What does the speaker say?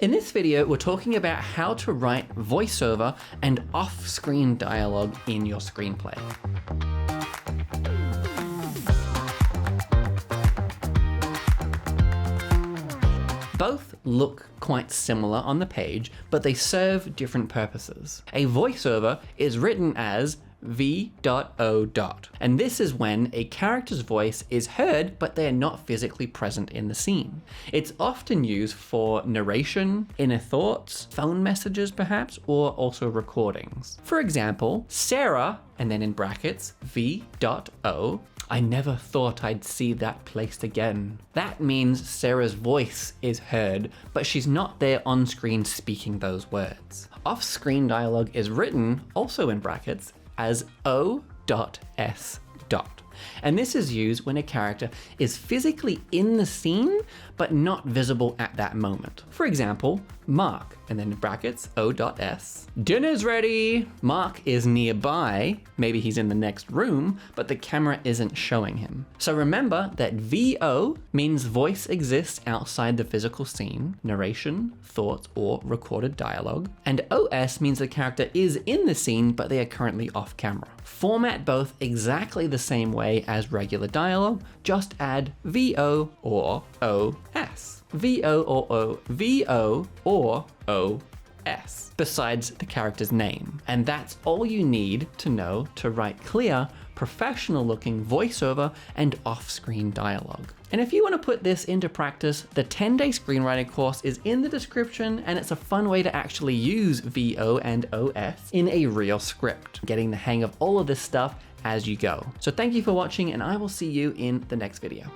In this video, we're talking about how to write voiceover and off-screen dialogue in your screenplay. Both look quite similar on the page, but they serve different purposes. A voiceover is written as V.O. And this is when a character's voice is heard, but they are not physically present in the scene. It's often used for narration, inner thoughts, phone messages perhaps, or also recordings. For example, Sarah, and then in brackets, V.O. I never thought I'd see that place again. That means Sarah's voice is heard, but she's not there on screen speaking those words. Off-screen dialogue is written, also in brackets, as O.S. And this is used when a character is physically in the scene, but not visible at that moment. For example, Mark, and then in brackets, O.S. Dinner's ready! Mark is nearby, maybe he's in the next room, but the camera isn't showing him. So remember that VO means voice exists outside the physical scene, narration, thoughts, or recorded dialogue, and OS means the character is in the scene, but they are currently off camera. Format both exactly the same way as regular dialogue, just add VO or OS. VO or O, VO or OS, besides the character's name. And that's all you need to know to write clear, professional-looking voiceover and off-screen dialogue. And if you want to put this into practice, the 10-day screenwriting course is in the description, and it's a fun way to actually use VO and OS in a real script, getting the hang of all of this stuff as you go. So thank you for watching, and I will see you in the next video.